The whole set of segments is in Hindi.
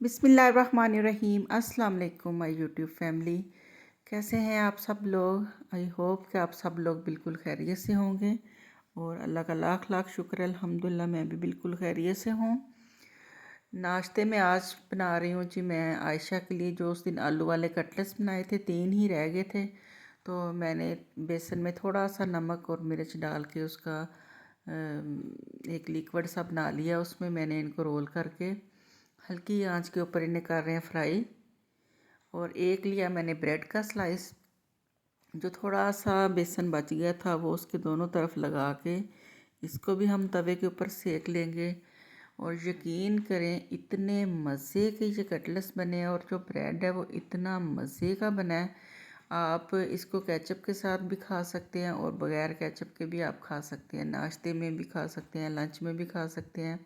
बिस्मिल्लाहिर्रहमानिर्रहीम। अस्सलाम वालेकुम माय यूट्यूब फैमिली। कैसे हैं आप सब लोग? आई होप कि आप सब लोग बिल्कुल खैरियत से होंगे और अल्लाह का लाख लाख शुक्र है, अल्हम्दुलिल्लाह मैं भी बिल्कुल खैरियत से हूँ। नाश्ते में आज बना रही हूँ जी मैं आयशा के लिए, जो उस दिन आलू वाले कटलेट्स बनाए थे, 3 ही रह गए थे। तो मैंने बेसन में थोड़ा सा नमक और मिर्च डाल के उसका एक लिक्विड सा बना लिया। उसमें मैंने इनको रोल करके हल्की आंच के ऊपर इन्हें कर रहे हैं फ्राई। और एक लिया मैंने ब्रेड का स्लाइस, जो थोड़ा सा बेसन बच गया था वो उसके दोनों तरफ लगा के इसको भी हम तवे के ऊपर सेक लेंगे। और यकीन करें इतने मज़े के ये कटलेट्स बने हैं, और जो ब्रेड है वो इतना मज़े का बना है। आप इसको केचप के साथ भी खा सकते हैं और बग़ैर केचप के भी आप खा सकते हैं। नाश्ते में भी खा सकते हैं, लंच में भी खा सकते हैं,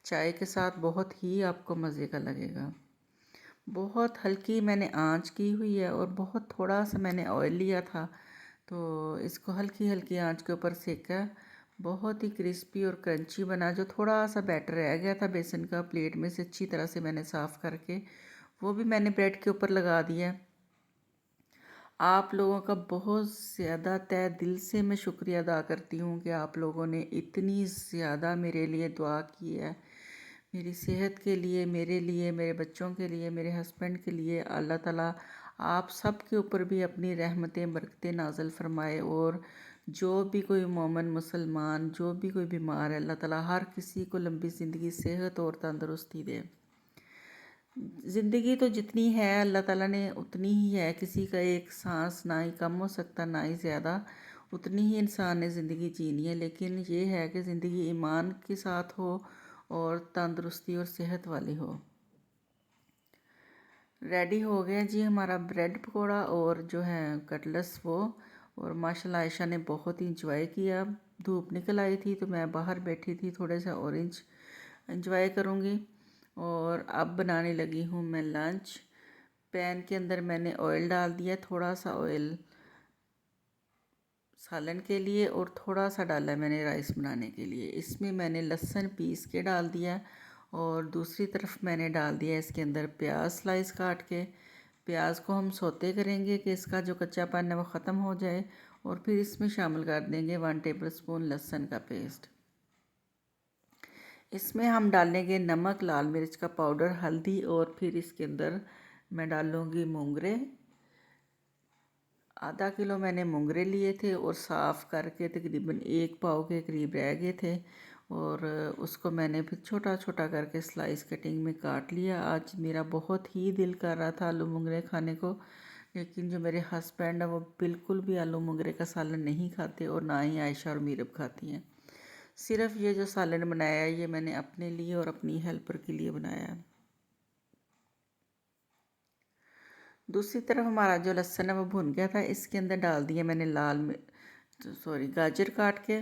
चाय के साथ बहुत ही आपको मज़े का लगेगा। बहुत हल्की मैंने आंच की हुई है और बहुत थोड़ा सा मैंने ऑयल लिया था, तो इसको हल्की हल्की आंच के ऊपर सेका। बहुत ही क्रिस्पी और क्रंची बना। जो थोड़ा सा बैटर रह गया था बेसन का, प्लेट में से अच्छी तरह से मैंने साफ़ करके वो भी मैंने ब्रेड के ऊपर लगा दिया। आप लोगों का बहुत ज़्यादा तहे दिल से मैं शुक्रिया अदा करती हूँ कि आप लोगों ने इतनी ज़्यादा मेरे लिए दुआ की है, मेरी सेहत के लिए, मेरे लिए, मेरे बच्चों के लिए, मेरे हस्बैंड के लिए। अल्लाह ताला आप सब के ऊपर भी अपनी रहमतें बरकतें नाज़िल फरमाए। और जो भी कोई मोमिन मुसलमान, जो भी कोई बीमार है, अल्लाह ताला हर किसी को लंबी ज़िंदगी, सेहत और तंदुरुस्ती दे। ज़िंदगी तो जितनी है अल्लाह ताला ने उतनी ही है, किसी का एक सांस ना ही कम हो सकता ना ही ज़्यादा, उतनी ही इंसान ने ज़िंदगी जीनी है। लेकिन ये है कि ज़िंदगी ईमान के साथ हो और तंदुरुस्ती और सेहत वाली हो। रेडी हो गया जी हमारा ब्रेड पकोड़ा और जो है कटलेट्स वो। और माशाल्लाह आयशा ने बहुत ही इंजॉय किया। धूप निकल आई थी तो मैं बाहर बैठी थी, थोड़े सा ऑरेंज इंजॉय करूँगी। और अब बनाने लगी हूँ मैं लंच। पैन के अंदर मैंने ऑयल डाल दिया, थोड़ा सा ऑयल सालन के लिए और थोड़ा सा डाला मैंने राइस बनाने के लिए। इसमें मैंने लहसुन पीस के डाल दिया और दूसरी तरफ मैंने डाल दिया इसके अंदर प्याज स्लाइस काट के। प्याज को हम सौते करेंगे कि इसका जो कच्चापन है वो ख़त्म हो जाए, और फिर इसमें शामिल कर देंगे 1 टेबलस्पून लहसुन का पेस्ट। इसमें हम डालेंगे नमक, लाल मिर्च का पाउडर, हल्दी, और फिर इसके अंदर मैं डालूँगी मोंगरे। आधा किलो मैंने मोंगरे लिए थे और साफ़ करके तकरीबन 1 पाव के करीब रह गए थे, और उसको मैंने फिर छोटा छोटा करके स्लाइस कटिंग में काट लिया। आज मेरा बहुत ही दिल कर रहा था आलू मोंगरे खाने को, लेकिन जो मेरे हस्बैंड है वो बिल्कुल भी आलू मोंगरे का सालन नहीं खाते और ना ही आयशा और मीरब खाती हैं। सिर्फ ये जो सालन बनाया है ये मैंने अपने लिए और अपनी हेल्पर के लिए बनाया है। दूसरी तरफ हमारा जो लहसुन है वो भुन गया था, इसके अंदर डाल दिया मैंने गाजर काट के,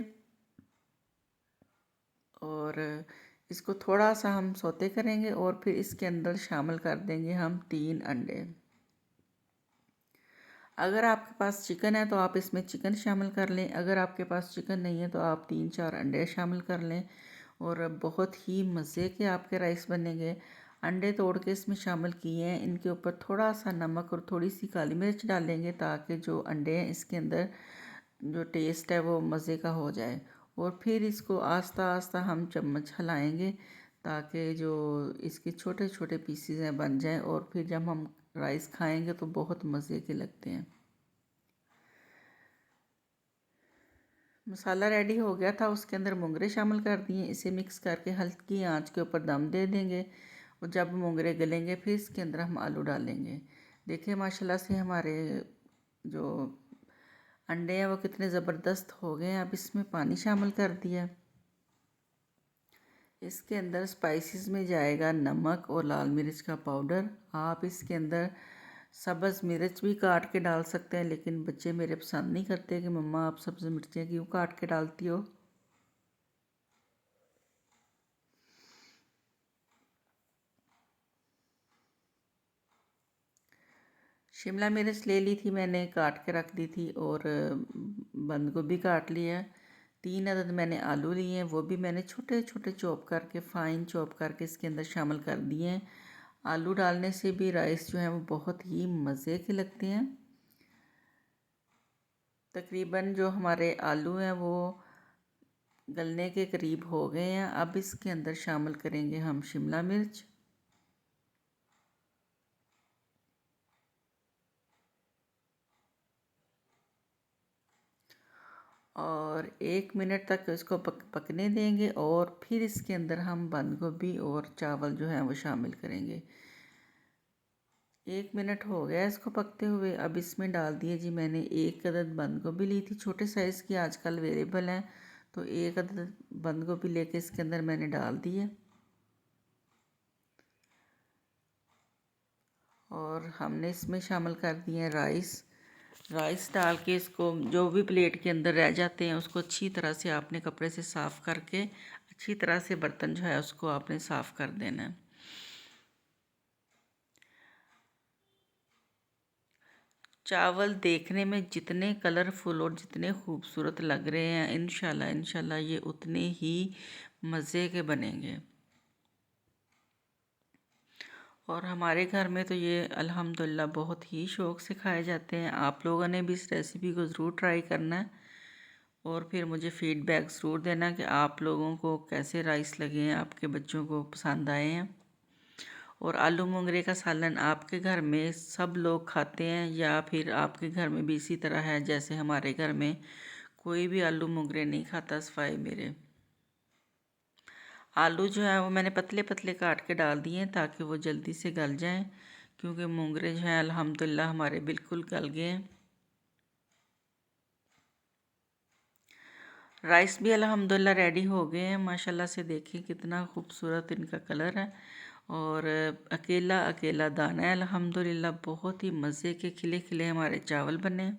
और इसको थोड़ा सा हम सौते करेंगे और फिर इसके अंदर शामिल कर देंगे हम 3 अंडे। अगर आपके पास चिकन है तो आप इसमें चिकन शामिल कर लें, अगर आपके पास चिकन नहीं है तो आप 3-4 अंडे शामिल कर लें, और बहुत ही मज़े के आपके राइस बनेंगे। अंडे तोड़ के इसमें शामिल किए हैं, इनके ऊपर थोड़ा सा नमक और थोड़ी सी काली मिर्च डालेंगे ताकि जो अंडे हैं इसके अंदर जो टेस्ट है वो मज़े का हो जाए। और फिर इसको आस्ता आस्ता हम चम्मच हिलाएंगे ताकि जो इसके छोटे छोटे पीसीज हैं बन जाएं, और फिर जब हम राइस खाएंगे तो बहुत मज़े के लगते हैं। मसाला रेडी हो गया था, उसके अंदर मोंगरे शामिल कर दिए, इसे मिक्स करके हल्की आंच के ऊपर दम दे देंगे। और जब मोंगरे गलेंगे फिर इसके अंदर हम आलू डालेंगे। देखिए माशाल्लाह से हमारे जो अंडे हैं वो कितने ज़बरदस्त हो गए हैं। अब इसमें पानी शामिल कर दिया। इसके अंदर स्पाइसेस में जाएगा नमक और लाल मिर्च का पाउडर। आप इसके अंदर सब्ज़ मिर्च भी काट के डाल सकते हैं, लेकिन बच्चे मेरे पसंद नहीं करते कि मम्मा आप सब्ज़ मिर्चें क्यों काट के डालती हो। शिमला मिर्च ले ली थी मैंने, काट के रख दी थी, और बंद गोभी काट लिया। 3 अदद मैंने आलू लिए हैं, वो भी मैंने छोटे छोटे चॉप करके, फ़ाइन चॉप करके इसके अंदर शामिल कर दिए हैं। आलू डालने से भी राइस जो है वो बहुत ही मज़े के लगते हैं। तकरीबन जो हमारे आलू हैं वो गलने के करीब हो गए हैं। अब इसके अंदर शामिल करेंगे हम शिमला मिर्च, और 1 मिनट तक इसको पकने देंगे और फिर इसके अंदर हम बंद गोभी और चावल जो है वो शामिल करेंगे। 1 मिनट हो गया इसको पकते हुए। अब इसमें डाल दिए जी मैंने 1 अदद बंद गोभी ली थी, छोटे साइज़ की आजकल अवेलेबल हैं, तो 1 अदद बंद गोभी लेके इसके अंदर मैंने डाल दिए। और हमने इसमें शामिल कर दिए हैं राइस डाल के इसको जो भी प्लेट के अंदर रह जाते हैं उसको अच्छी तरह से आपने कपड़े से साफ़ करके अच्छी तरह से बर्तन जो है उसको आपने साफ़ कर देना है। चावल देखने में जितने कलरफुल और जितने खूबसूरत लग रहे हैं, इंशाल्लाह ये उतने ही मज़े के बनेंगे। और हमारे घर में तो ये अल्हम्दुलिल्लाह बहुत ही शौक़ से खाए जाते हैं। आप लोगों ने भी इस रेसिपी को ज़रूर ट्राई करना है और फिर मुझे फ़ीडबैक ज़रूर देना कि आप लोगों को कैसे राइस लगे हैं, आपके बच्चों को पसंद आए हैं। और आलू मोंगरे का सालन आपके घर में सब लोग खाते हैं या फिर आपके घर में भी इसी तरह है जैसे हमारे घर में कोई भी आलू मोंगरे नहीं खाता सिवाय मेरे। आलू जो है वो मैंने पतले पतले काट के डाल दिए हैं ताकि वो जल्दी से गल जाएं, क्योंकि मोंगरे जो हैं अल्हम्दुलिल्लाह हमारे बिल्कुल गल गए हैं। राइस भी अल्हम्दुलिल्लाह रेडी हो गए हैं माशाल्लाह से। देखिए कितना खूबसूरत इनका कलर है और अकेला अकेला दाना है। अल्हम्दुलिल्लाह बहुत ही मज़े के खिले खिले हमारे चावल बने।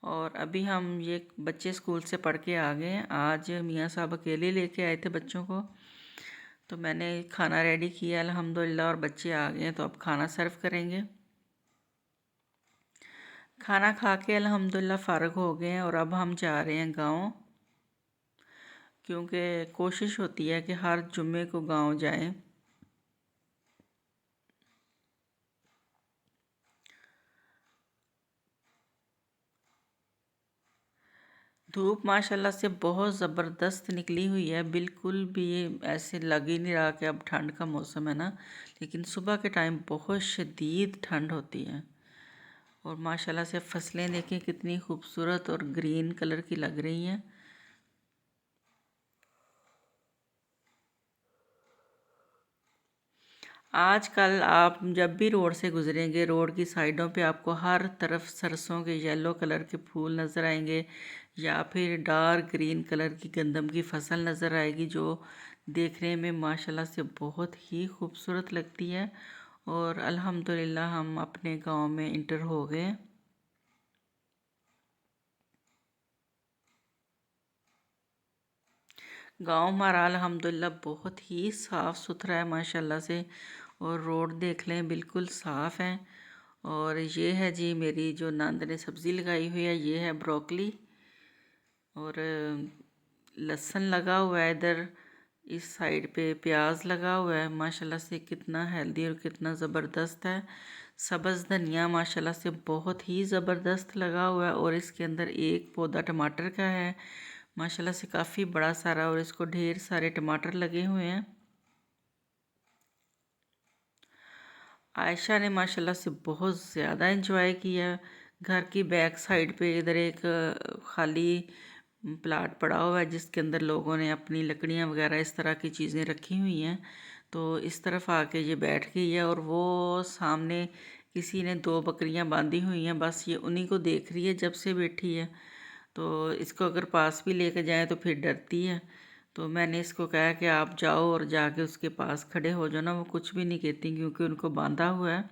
और अभी हम ये बच्चे स्कूल से पढ़ के आ गए हैं। आज मियाँ साहब अकेले लेके आए थे बच्चों को, तो मैंने खाना रेडी किया अल्हम्दुलिल्लाह और बच्चे आ गए हैं तो अब खाना सर्व करेंगे। खाना खा के अल्हम्दुलिल्लाह फ़ारिग हो गए हैं और अब हम जा रहे हैं गाँव, क्योंकि कोशिश होती है कि हर जुम्मे को गाँव जाएं। धूप माशाल्लाह से बहुत ज़बरदस्त निकली हुई है, बिल्कुल भी ऐसे लग ही नहीं रहा कि अब ठंड का मौसम है ना, लेकिन सुबह के टाइम बहुत शदीद ठंड होती है। और माशाल्लाह से फसलें देखें कितनी खूबसूरत और ग्रीन कलर की लग रही हैं। आजकल आप जब भी रोड से गुजरेंगे, रोड की साइडों पे आपको हर तरफ सरसों के येलो कलर के फूल नज़र आएंगे या फिर डार्क ग्रीन कलर की गंदम की फसल नज़र आएगी, जो देखने में माशाल्लाह से बहुत ही खूबसूरत लगती है। और अल्हम्दुलिल्लाह हम अपने गांव में इंटर हो गए। गांव हमारा अल्हम्दुलिल्लाह बहुत ही साफ़ सुथरा है माशाल्लाह से। और रोड देख लें बिल्कुल साफ़ है। और ये है जी मेरी जो नंद ने सब्ज़ी लगाई हुई है, ये है ब्रोकली और लहसुन लगा हुआ है। इधर इस साइड पे प्याज लगा हुआ है। माशाल्लाह से कितना हेल्दी और कितना ज़बरदस्त है। सब्ज़ धनिया माशाल्लाह से बहुत ही ज़बरदस्त लगा हुआ है और इसके अंदर एक पौधा टमाटर का है माशाल्लाह से काफ़ी बड़ा सारा, और इसको ढेर सारे टमाटर लगे हुए हैं। आयशा ने माशाल्लाह से बहुत ज़्यादा इंजॉय किया। घर की बैक साइड पे इधर एक खाली प्लाट पड़ा हुआ है जिसके अंदर लोगों ने अपनी लकड़ियाँ वगैरह इस तरह की चीज़ें रखी हुई हैं, तो इस तरफ आके ये बैठ गई है। और वो सामने किसी ने 2 बकरियां बांधी हुई हैं, बस ये उन्हीं को देख रही है जब से बैठी है। तो इसको अगर पास भी लेके जाएं तो फिर डरती है। तो मैंने इसको कहा कि आप जाओ और जाके उसके पास खड़े हो जाओ ना, वो कुछ भी नहीं कहती क्योंकि उनको बांधा हुआ है।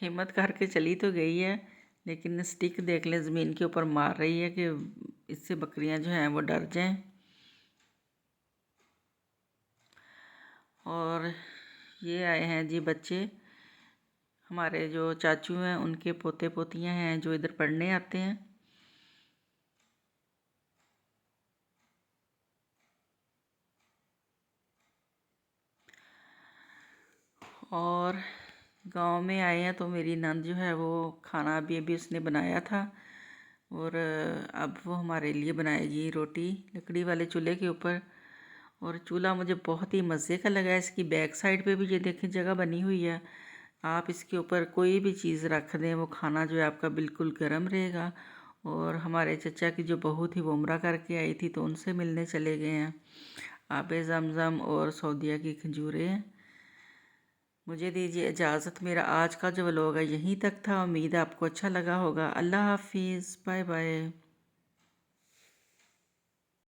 हिम्मत करके चली तो गई है, लेकिन स्टिक देख लें ज़मीन के ऊपर मार रही है कि इससे बकरियां जो हैं वो डर जाएं। और ये आए हैं जी बच्चे, हमारे जो चाचू हैं उनके पोते पोतियां हैं जो इधर पढ़ने आते हैं। और गांव में आए हैं तो मेरी नंद जो है वो खाना अभी अभी उसने बनाया था, और अब वो हमारे लिए बनाएगी रोटी लकड़ी वाले चूल्हे के ऊपर। और चूल्हा मुझे बहुत ही मज़े का लगा है। इसकी बैक साइड पे भी ये देखें जगह बनी हुई है, आप इसके ऊपर कोई भी चीज़ रख दें वो खाना जो है आपका बिल्कुल गर्म रहेगा। और हमारे चचा की जो बहू थी वो उम्रा करके आई थी तो उनसे मिलने चले गए हैं। आबे ज़मज़म और सऊदीया की खजूरें हैं। मुझे दीजिए इजाज़त। मेरा आज का जो व्लॉग है यहीं तक था। उम्मीद है आपको अच्छा लगा होगा। अल्लाह हाफिज़, बाय बाय।